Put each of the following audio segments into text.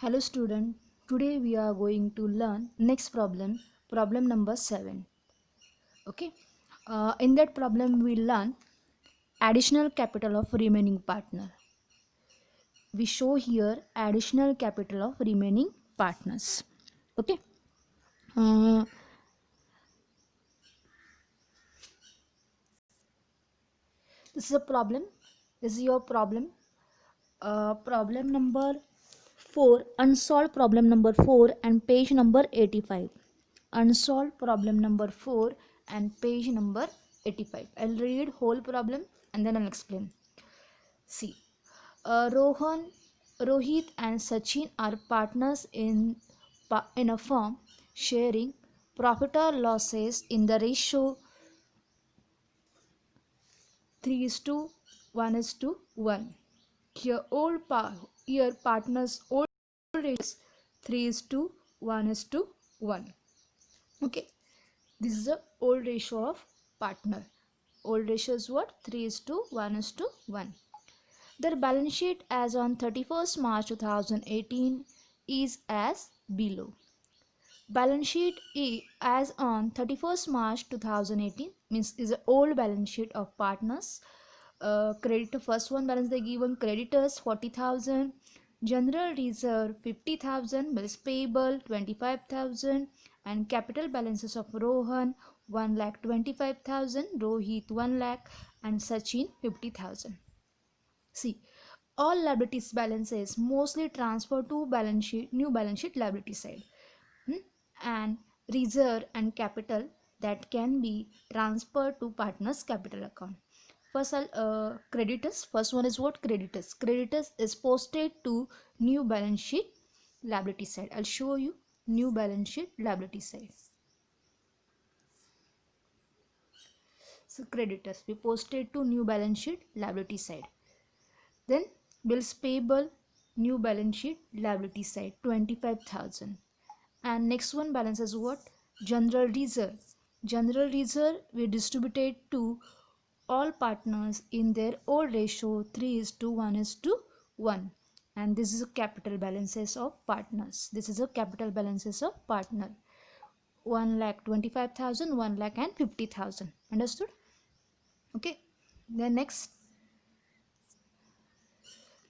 Hello student, today we are going to learn next problem, problem number 7. Okay, in that problem we learn additional capital of remaining partner. We show here additional capital of remaining partners. Okay, uh, this is a problem. This is your problem. Problem number 4, unsolved problem number 4 and page number 85. Unsolved problem number 4 and page number 85. I'll read whole problem and then I'll explain. See, Rohit and Sachin are partners in a firm sharing profit or losses in the ratio 3 is to 1 is to 1. Here partners old ratio is 3 is to 1 is to 1. Okay, this is the old ratio of partner. Old ratio is what? 3 is to 1 is to 1. Their balance sheet as on 31st March 2018 is as below. Balance sheet as on 31st March 2018 means is the old balance sheet of partners. Creditor first one balance they given: creditors 40,000, general reserve 50,000, bills payable 25,000, and capital balances of Rohan 1,25,000, Rohit 1 lakh, and Sachin 50,000. See, all liabilities balances mostly transfer to new balance sheet liability side. And reserve and capital that can be transferred to partners capital account. First creditors. First one is what? Creditors. Creditors is posted to new balance sheet liability side. I'll show you new balance sheet liability side. So creditors we posted to new balance sheet liability side. Then bills payable, new balance sheet liability side 25,000. And next one balance is what? General reserve. General reserve we distributed to all partners in their old ratio 3 is to 1 is to 1. And this is a capital balances of partners. This is a capital balances of partner. 1,25,000, 1 lakh and 50,000. Understood? Okay. Then next,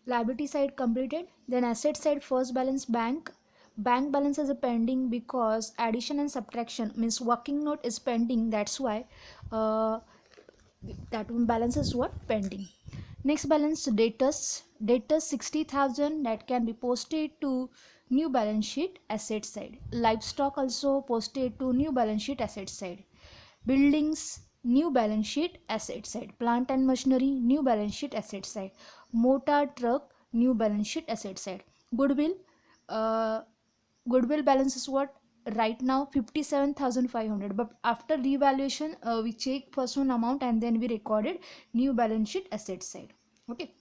liability side completed. Then asset side, first balance bank. Bank balance is a pending because addition and subtraction means working note is pending. That's why that one balance is what? Pending. Next balance debtors. Debtors 60,000 that can be posted to new balance sheet asset side. Livestock also posted to new balance sheet asset side. Buildings new balance sheet asset side. Plant and machinery new balance sheet asset side. Motor truck new balance sheet asset side. Goodwill uh, goodwill balance is what? Right now 57,500, but after revaluation we check first one amount and then we recorded new balance sheet asset side. Okay,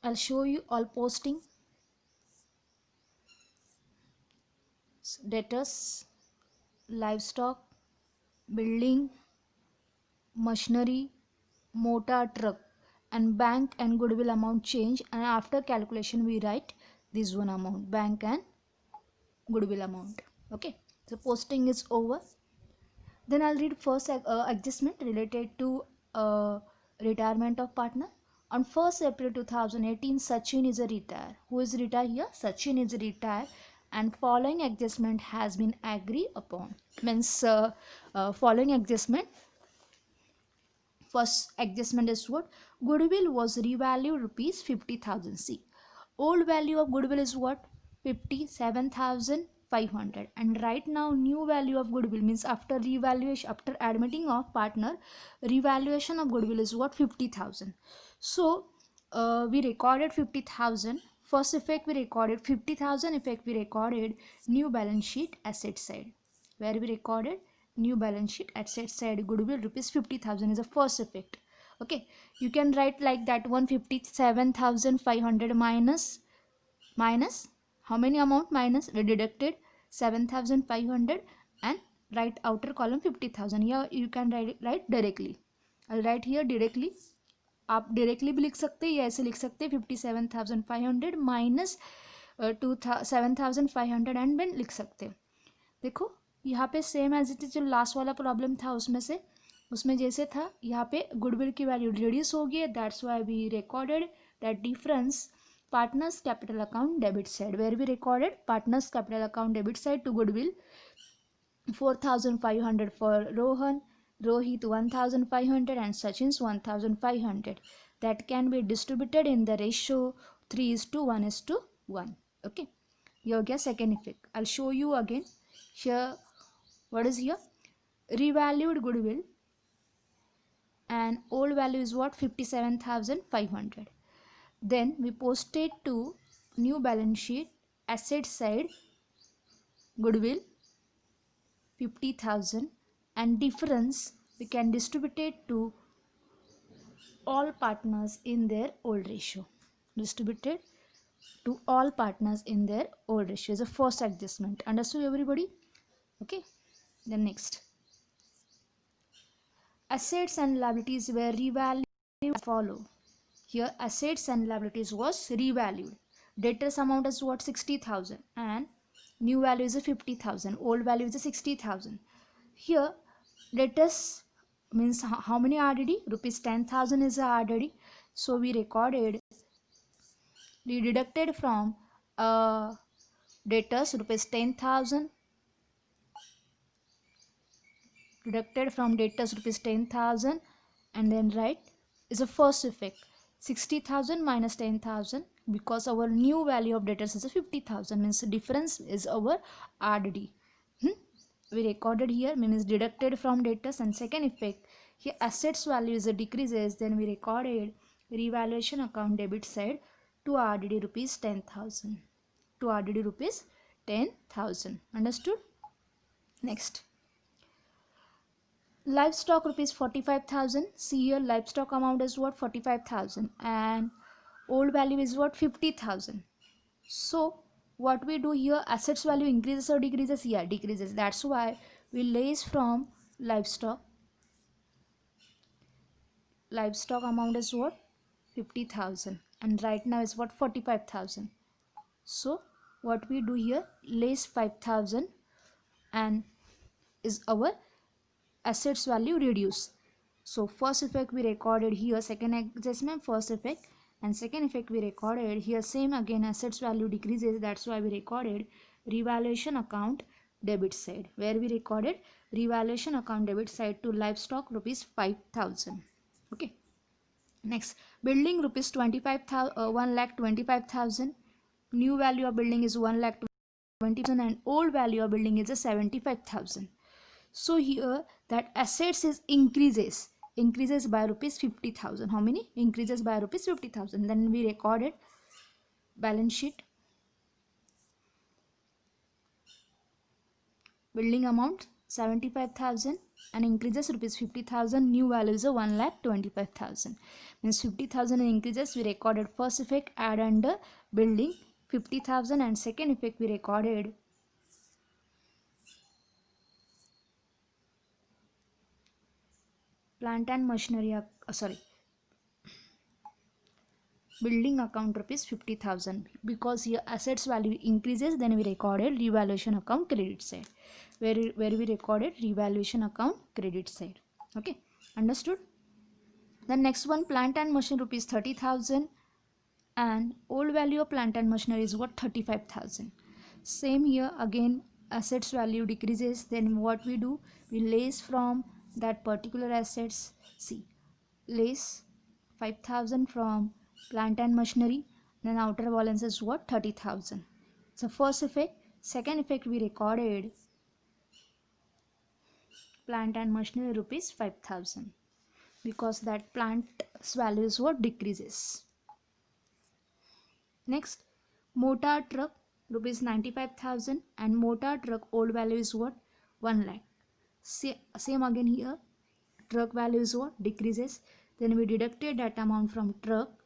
I'll show you all posting. Debtors, livestock, building, machinery, motor truck, and bank and goodwill amount change, and after calculation we write this one amount, bank and goodwill amount. Okay, so posting is over. Then I'll read first adjustment related to retirement of partner. On 1st April 2018, Sachin is a retire. Who is retired here? Sachin is retired, and following adjustment has been agreed upon. Means following adjustment. First adjustment is what? Goodwill was revalued rupees 50,000. See, old value of goodwill is what? 57,500, and right now new value of goodwill means after revaluation, after admitting of partner, revaluation of goodwill is what? 50,000. So we recorded 50,000. First effect we recorded 50,000, effect we recorded new balance sheet asset side, where we recorded new balance sheet asset side goodwill rupees 50,000 is the first effect. Okay, you can write like that: 157,500 minus how many amount minus, we deducted 7500 and right outer column 50,000. Here you can write directly. I'll write here directly. आप directly भी लिख सकते हैं या ऐसे लिख सकते हैं 57,500 माइनस 7,500 एंड देन लिख सकते हैं. देखो यहाँ पे सेम एज इट इज जो लास्ट वाला प्रॉब्लम था उसमें जैसे था, यहाँ पे गुडविल की वैल्यू रिड्यूस हो गई. That's why we recorded that difference partners capital account debit side, where we recorded partners capital account debit side to goodwill 4,500 for Rohan, Rohit 1,500 and Sachin's 1,500. That can be distributed in the ratio 3:1:1. Okay, here again second effect. I'll show you again. Here, what is here? Revalued goodwill and old value is what? 57,500. Then we posted to new balance sheet asset side goodwill 50,000 and difference we can distribute it to all partners in their old ratio. Distributed to all partners in their old ratio is a first adjustment. Understood everybody? Okay. Then next, assets and liabilities were revalued. Follow. Here assets and liabilities was revalued. Debtors amount is what? 60,000 and new value is a 50,000. Old value is a 60,000. Here debtors means how many RDD? Rupees 10,000 is a RDD. So we deducted from debtors rupees 10,000. Deducted from debtors rupees 10,000 and then write is a first effect. 60,000 minus 10,000 because our new value of debtors is a 50,000 means the difference is our RDD. We recorded here means deducted from debtors. And second effect, here assets value is a decreases, then we recorded revaluation account debit side to RDD rupees 10,000. To RDD rupees 10,000. Understood? Next, livestock rupees 45,000. See here livestock amount is what? 45,000 and old value is what? 50,000. So what we do here, assets value increases or decreases? Yeah, decreases. That's why we less from livestock. Livestock amount is what? 50,000 and right now is what? 45,000. So what we do here, less 5,000 and is our assets value reduce. So first effect we recorded here, second adjustment, first effect, and second effect we recorded here same again, assets value decreases. That's why we recorded revaluation account debit side, where we recorded revaluation account debit side to livestock rupees 5,000. Okay. Next, building rupees 1,25,000. New value of building is 1,20,000 and old value of building is a 75,000. So here that assets is increases by rupees 50,000. How many? Increases by rupees 50,000. Then we recorded balance sheet building amount 75,000 and increases rupees 50,000. New value is a 1,25,000. Means 50,000 increases. We recorded first effect, add under building 50,000 and second effect we recorded plant and machinery, building account rupees 50,000. Because here assets value increases, then we recorded revaluation account credit side, where we recorded revaluation account credit side. Okay, understood? The next one, plant and machinery rupees 30,000 and old value of plant and machinery is what? 35,000. Same here again, assets value decreases, then what we do, we less from that particular assets. See, less 5,000 from plant and machinery, then outer balance is what? 30,000. So first effect. Second effect we recorded plant and machinery rupees 5,000 because that plant's value is what? Decreases. Next, motor truck rupees 95,000 and motor truck old value is what? 1 lakh. Same again here, truck value is what? Decreases. Then we deducted that amount from truck.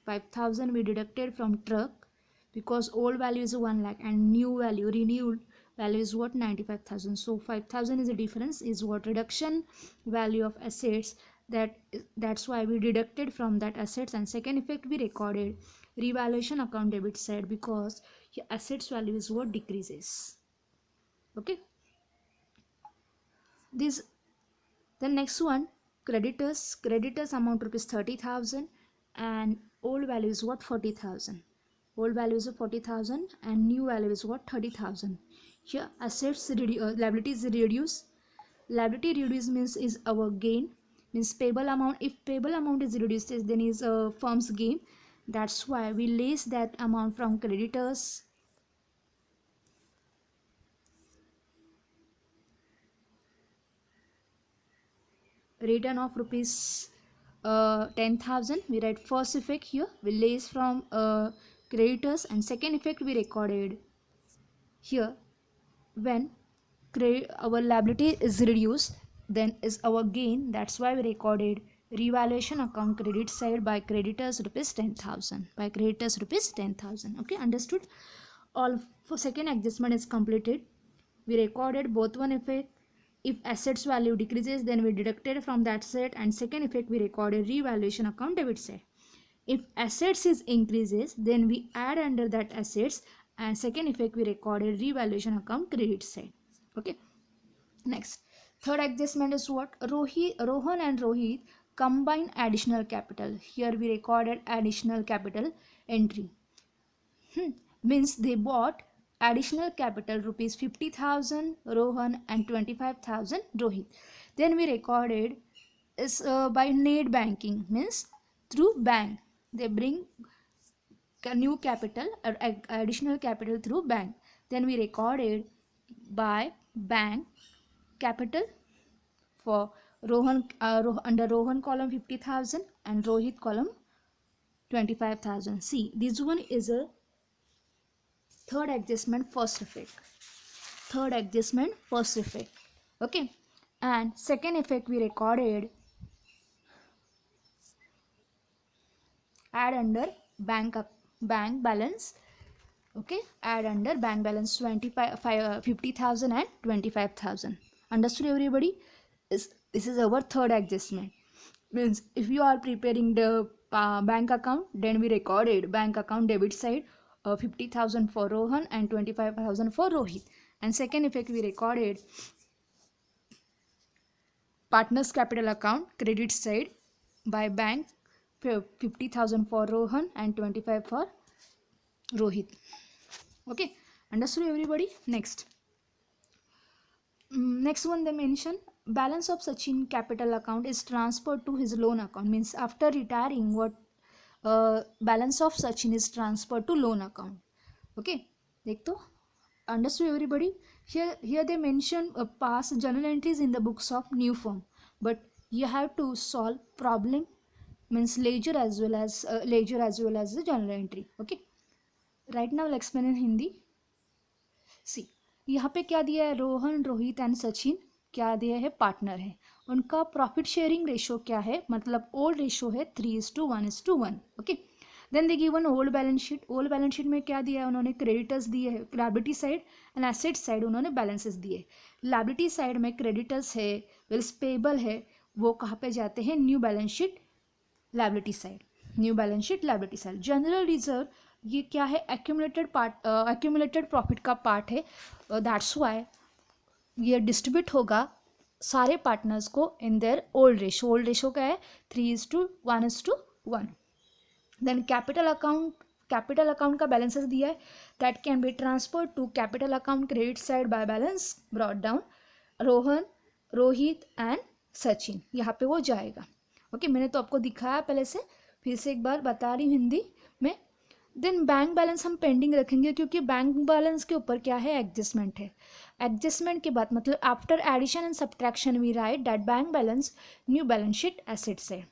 5,000 we deducted from truck. because old value is 1 lakh and new value, renewed value is what, 95,000. So 5,000 is the difference, is what, reduction value of assets. That's why we deducted from that assets. And second effect, we recorded revaluation account debit side because assets value is what, decreases. Okay, this, the next one, creditors amount rupees 30,000 and old value is what, 40,000. Old value is 40,000 and new value is what, 30,000. Here assets liabilities reduce. Liability reduce means is our gain, means payable amount. If payable amount is reduced, then is a firm's gain. That's why we less that amount from creditors. Return of rupees 10,000, we write first effect here, we less from creditors, and second effect we recorded here when our liability is reduced, then is our gain. That's why we recorded revaluation account credit side by creditors rupees 10,000, by creditors rupees 10,000. Okay, understood? All for second adjustment is completed. We recorded both one effect. If assets value decreases, then we deducted from that set, and second effect we recorded revaluation account debit side. If assets is increases, then we add under that assets, and second effect we recorded revaluation account credit side. Okay, next, third adjustment is what, Rohan and Rohit combine additional capital. Here we recorded additional capital entry. Means they bought additional capital rupees 50,000 Rohan and 25,000 Rohit. Then we recorded is by net banking, means through bank they bring new capital or additional capital through bank. Then we recorded by bank capital for Rohan under Rohan column 50,000 and Rohit column 25,000. See, this one is a third adjustment first effect. Third adjustment first effect. Okay, and second effect we recorded add under bank balance. Okay, add under bank balance 50,000 and 25,000. Understood everybody? This is our third adjustment. Means if you are preparing the bank account, then we recorded bank account debit side 50,000 for Rohan and 25,000 for Rohit. And second effect we recorded partners capital account credit side by bank 50,000 for Rohan and 25 for Rohit. Okay, understood everybody? Next. Next one they mention balance of Sachin capital account is transferred to his loan account. Means after retiring, what balance of Sachin is transferred to loan account. Okay, देख तो understood everybody? Here they mention past journal entries in the books of new firm, but you have to solve problem, means ledger as well as the journal entry. Okay, right now I'll explain in Hindi. See, यहाँ पे क्या दिया है, Rohan Rohit and Sachin क्या दिया है, partner है. उनका प्रॉफिट शेयरिंग रेशो क्या है, मतलब ओल्ड रेशो है 3:1:1. Okay, then they given old balance sheet. Old balance sheet में क्या दिया है उन्होंने, क्रेडिटर्स दिए है liability side and asset side उन्होंने बैलेंसेस दिए. लायबिलिटी साइड में क्रेडिटर्स है, बिल्स पेबल है, वो कहाँ पे जाते हैं, new balance sheet liability side. New balance sheet liability side. General reserve ये क्या है, एक्यूमुलेटेड प्रॉफिट का पार्ट है. दैट्स वाई ये डिस्ट्रीब्यूट होगा सारे पार्टनर्स को in their old ratio. Old ratio क्या है, 3:1:1. देन कैपिटल अकाउंट का बैलेंसेस दिया है, that can be transfer to capital account credit side by balance brought down Rohan Rohit and Sachin. यहाँ पे वो जाएगा. ओके, मैंने तो आपको दिखाया पहले से, फिर से एक बार बता रही हूँ हिंदी में. देन बैंक बैलेंस हम पेंडिंग रखेंगे क्योंकि बैंक बैलेंस के ऊपर क्या है, एडजस्टमेंट है. एडजस्टमेंट के बाद मतलब after addition and subtraction we write that bank balance new balance sheet assets है.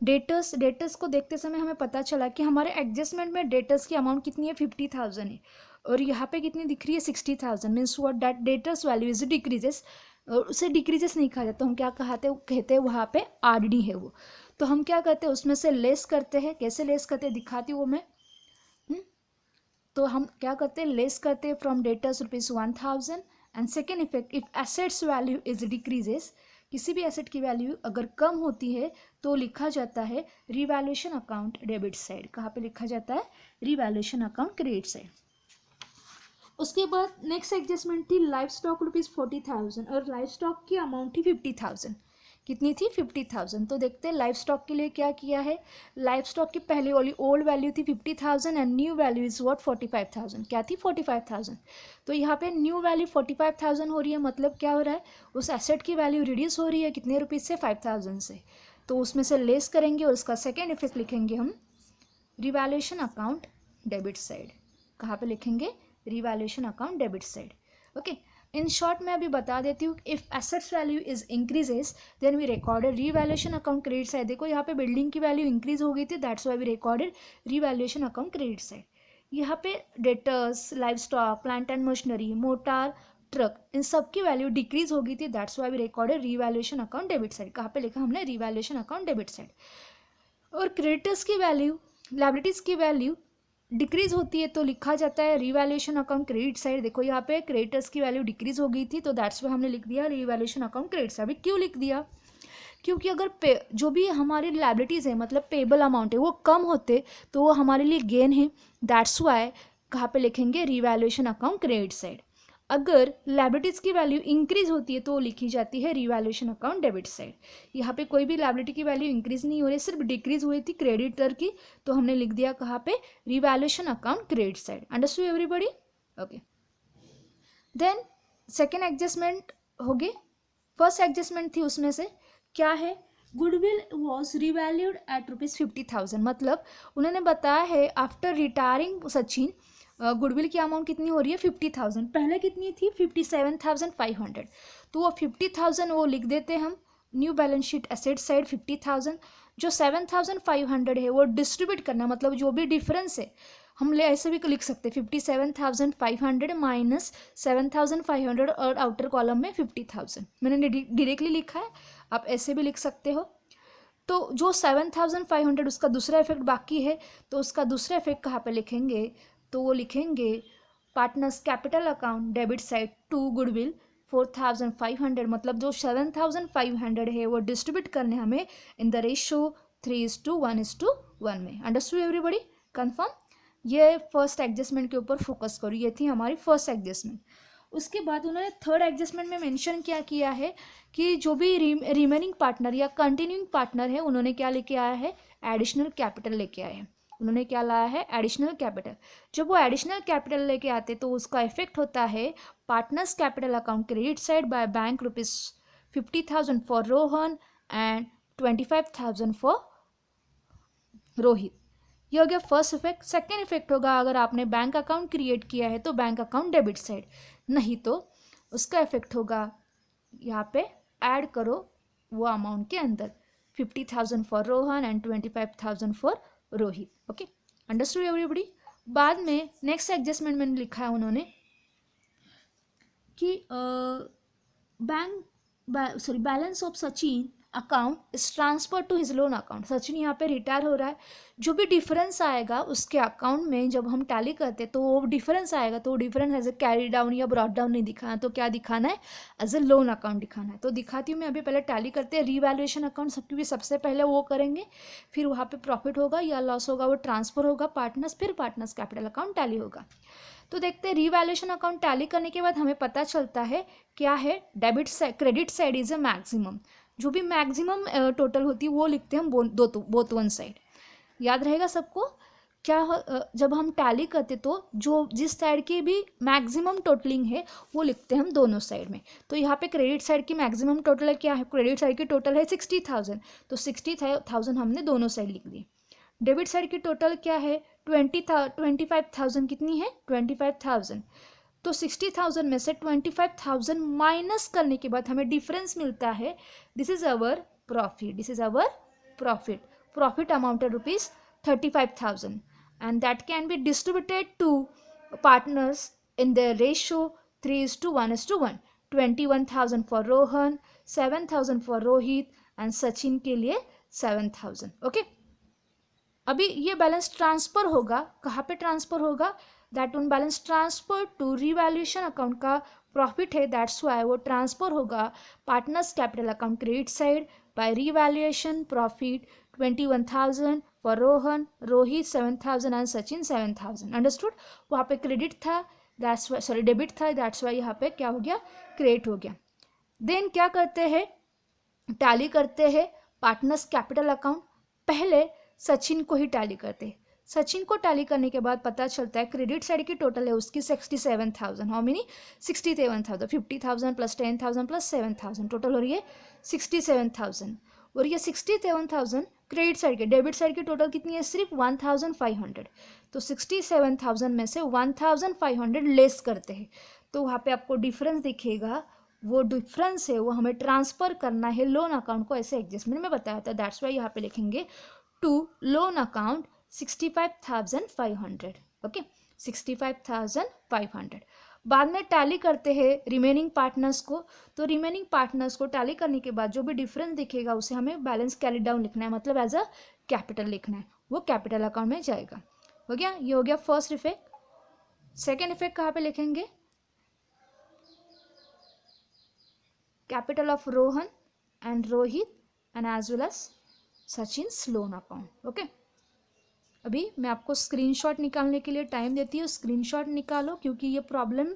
डेटर्स को देखते समय हमें पता चला कि हमारे एडजस्टमेंट में डेटर्स की अमाउंट कितनी है, 50,000 है, और यहाँ पे कितनी दिख रही है, 60,000. Means what, that debtors value is decreases. उसे डिक्रीजेस नहीं कहा जाता, हम क्या कहते हैं वहाँ पे आरडी है वो. तो हम क्या करते हैं, उसमें से लेस करते हैं. कैसे लेस करते हैं दिखाती हूँ वो मैं. तो हम क्या करते हैं, लेस करते हैं from debtors ₹1000. And second effect, if assets value is decreases, किसी भी एसेट की वैल्यू अगर कम होती है तो लिखा जाता है रिवैल्यूएशन अकाउंट डेबिट साइड. कहाँ पे लिखा जाता है, रिवैल्यूएशन अकाउंट क्रेडिट साइड. उसके बाद नेक्स्ट एडजस्टमेंट थी लाइफ स्टॉक ₹40,000 और लाइफ स्टॉक की अमाउंट थी 50,000. कितनी थी, 50,000. तो देखते हैं लाइफ स्टॉक के लिए क्या किया है. लाइफ स्टॉक की पहले वाली ओल्ड वैल्यू थी 50,000 and new value is what 45,000. क्या थी, 45,000. तो यहाँ पे न्यू वैल्यू 45,000 हो रही है, मतलब क्या हो रहा है, उस एसेट की वैल्यू रिड्यूस हो रही है कितने रुपीज़ से, 5,000 से. तो उसमें से लेस करेंगे और उसका सेकेंड इफेक्ट लिखेंगे हम रिवैल्यूएशन अकाउंट डेबिट साइड. कहाँ पे लिखेंगे, revaluation account debit side. Okay, in short मैं अभी बता देती हूँ, if assets value is increases then we recorded revaluation account credit side. देखो यहाँ पे बिल्डिंग की वैल्यू इंक्रीज हो गई थी, that's why we recorded revaluation account credit side. यहाँ पे debtors, life stock, plant and machinery, motor, truck, इन सब की वैल्यू डिक्रीज हो गई थी, that's why we recorded revaluation account debit side. कहाँ पे लिखा हमने, रिवैल्यूएशन अकाउंट डेबिट साइड. और क्रेडिटर्स की वैल्यू, लायबिलिटीज़ की वैल्यू डिक्रीज होती है तो लिखा जाता है रिवैल्यूएशन अकाउंट क्रेडिट साइड. देखो यहाँ पे क्रेडिटर्स की वैल्यू डिक्रीज हो गई थी तो दैट्स वाई हमने लिख दिया रिवैल्यूएशन अकाउंट क्रेडिट साइड. अभी क्यों लिख दिया, क्योंकि अगर जो भी हमारी लायबिलिटीज़ है मतलब पेबल अमाउंट है वो कम होते तो वो हमारे लिए गेन है, दैट्स वाई कहाँ पे लिखेंगे, रिवैल्यूएशन अकाउंट क्रेडिट साइड. अगर लायबिलिटीज़ की वैल्यू इंक्रीज होती है तो लिखी जाती है रिवैल्यूएशन अकाउंट डेबिट साइड. यहाँ पे कोई भी लायबिलिटी की वैल्यू इंक्रीज नहीं हो रही, सिर्फ डिक्रीज हुई थी क्रेडिटर की, तो हमने लिख दिया कहाँ पे, revaluation account credit side. Understood everybody. Okay, then second adjustment हो गए. फर्स्ट एडजस्टमेंट थी उसमें से क्या है, गुडविल वॉज रिवैल्यूड एट ₹50,000. मतलब उन्होंने बताया है आफ्टर रिटायरिंग सचिन गुडविल की अमाउंट कितनी हो रही है, 50,000. पहले कितनी थी, 57,500. तो वो 50,000 वो लिख देते हम new balance sheet asset side 50,000. जो 7,500 है वो डिस्ट्रीब्यूट करना, मतलब जो भी डिफरेंस है हम ले ऐसे भी लिख सकते हैं 57,500 माइनस 7,500 और आउटर कॉलम में 50,000. मैंने डायरेक्टली लिखा है, आप ऐसे भी लिख सकते हो. तो जो 7,500 उसका दूसरा इफेक्ट बाकी है तो उसका दूसरा इफेक्ट कहाँ पे लिखेंगे, तो वो लिखेंगे partners capital account debit side to goodwill 4,500. मतलब जो 7,500 है वो डिस्ट्रीब्यूट करने हमें इन द रेशियो 3:1:1 में. Understood everybody, confirm. ये फर्स्ट एडजस्टमेंट के ऊपर फोकस करो, ये थी हमारी फर्स्ट एडजस्टमेंट. उसके बाद उन्होंने थर्ड एडजस्टमेंट में मेंशन क्या किया है कि जो भी रिमेनिंग पार्टनर या कंटिन्यूइंग पार्टनर है उन्होंने क्या लेके आया है, एडिशनल कैपिटल लेके आए हैं. उन्होंने क्या लाया है, एडिशनल कैपिटल. जब वो एडिशनल कैपिटल लेके आते तो उसका इफेक्ट होता है partners capital account credit side by bank ₹50,000 for Rohan and 25,000 for Rohit. ये हो गया फर्स्ट इफेक्ट. सेकेंड इफेक्ट होगा अगर आपने बैंक अकाउंट क्रिएट किया है तो बैंक अकाउंट डेबिट साइड, नहीं तो उसका इफेक्ट होगा यहाँ पे ऐड करो वो अमाउंट के अंदर 50,000 for Rohan and 25,000 for Rohit. Okay, understood everybody. बाद में नेक्स्ट एडजस्टमेंट मैंने लिखा है उन्होंने कि balance of Sachin account is transfer to his loan account. Sachin यहाँ पे रिटायर हो रहा है, जो भी डिफरेंस आएगा उसके अकाउंट में जब हम टैली करते तो वो डिफरेंस आएगा तो वो difference as a carry down या ब्रॉट डाउन नहीं दिखाना, तो क्या दिखाना है, एज ए लोन अकाउंट दिखाना है. तो दिखाती हूँ मैं अभी, पहले टैली करते हैं रिवैल्यूएशन अकाउंट सब, क्योंकि सबसे पहले वो करेंगे, फिर वहाँ पे प्रॉफिट होगा या लॉस होगा वो ट्रांसफर होगा पार्टनर्स, फिर पार्टनर्स कैपिटल अकाउंट टैली होगा. तो देखते हैं रिवैल्यूएशन अकाउंट टैली करने के बाद हमें पता चलता है क्या है, debit side credit side is a maximum. जो भी मैक्सिमम टोटल होती है वो लिखते हैं हम बोथ वन साइड. याद रहेगा सबको क्या जब हम टैली करते तो जो जिस साइड की भी मैक्सिमम टोटलिंग है वो लिखते हैं हम दोनों साइड में. तो यहाँ पे क्रेडिट साइड की मैक्सिमम टोटल है क्या है, क्रेडिट साइड की टोटल है 60,000, तो 60,000 हमने दोनों साइड लिख दी. डेबिट साइड की टोटल क्या है, 25,000 कितनी है, 25,000. तो 60,000 में से 25,000 माइनस करने के बाद हमें डिफरेंस मिलता है, this is our profit, this is our profit. Profit amounted ₹35,000 and that can be distributed to partners in the ratio 3:1:1. 21,000 for Rohan, 7,000 for Rohit and Sachin के लिए 7,000. Okay. अभी ये बैलेंस ट्रांसफर होगा, कहाँ पे ट्रांसफर होगा, that on balance transfer to revaluation account का profit है, दैट्स वाई वो ट्रांसफर होगा partners capital account credit side by revaluation profit 21,000 for Rohan, Rohit 7,000 and Sachin 7,000। Understood? वहाँ पे क्रेडिट था, दैट्स वाई, सॉरी डेबिट था, दैट्स वाई यहाँ पे क्या हो गया, क्रेडिट हो गया। देन क्या करते हैं, टैली करते हैं पार्टनर्स कैपिटल अकाउंट। पहले सचिन को ही टैली करते हैं। सचिन को टैली करने के बाद पता चलता है क्रेडिट साइड की टोटल है उसकी 67,000। How many? 67,000। 50,000 plus 10,000 plus 7,000 total हो रही है 67,000। और ये 67,000 क्रेडिट साइड के, डेबिट साइड की टोटल कितनी है, सिर्फ 1,500। तो 67,000 में से 1,500 लेस करते हैं, तो वहाँ पे आपको डिफरेंस दिखेगा। वो डिफरेंस है वो हमें ट्रांसफर करना है लोन अकाउंट को, ऐसे एडजस्टमेंट में बताया था, दैट्स वाई यहाँ पे लिखेंगे टू लोन अकाउंट 65,500। ओके, 65,500। बाद में टैली करते हैं रिमेनिंग पार्टनर्स को। तो रिमेनिंग पार्टनर्स को टैली करने के बाद जो भी डिफरेंस दिखेगा उसे हमें बैलेंस कैरी डाउन लिखना है, मतलब एज अ कैपिटल लिखना है, वो कैपिटल अकाउंट में जाएगा। हो गया, ये हो गया फर्स्ट इफेक्ट। सेकेंड इफेक्ट कहाँ पे लिखेंगे, capital of Rohan and Rohit and as well as Sachin's loan account. Okay, अभी मैं आपको स्क्रीनशॉट निकालने के लिए टाइम देती हूँ, स्क्रीनशॉट निकालो क्योंकि ये प्रॉब्लम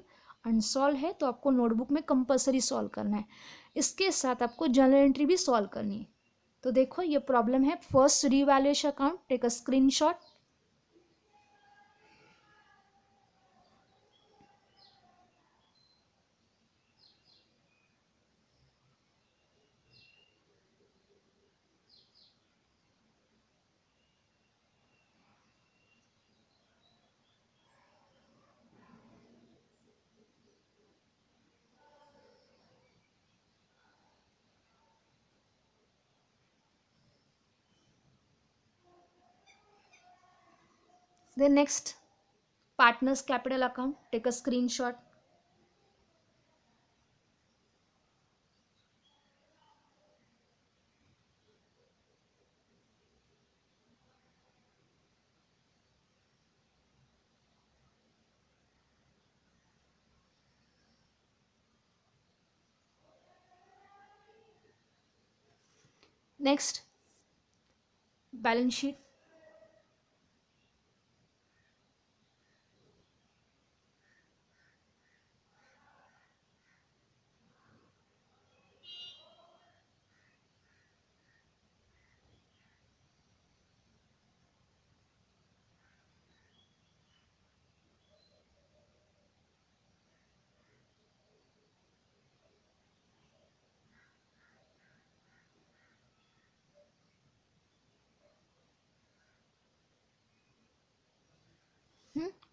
अनसॉल्व है, तो आपको नोटबुक में कंपलसरी सॉल्व करना है। इसके साथ आपको जर्नल एंट्री भी सॉल्व करनी है। तो देखो ये प्रॉब्लम है, first revaluation account, take a screenshot. Then next, partners capital account, take a screenshot. Next, balance sheet.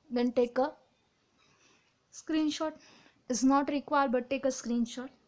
Then take a screenshot. Is not required, but take a screenshot.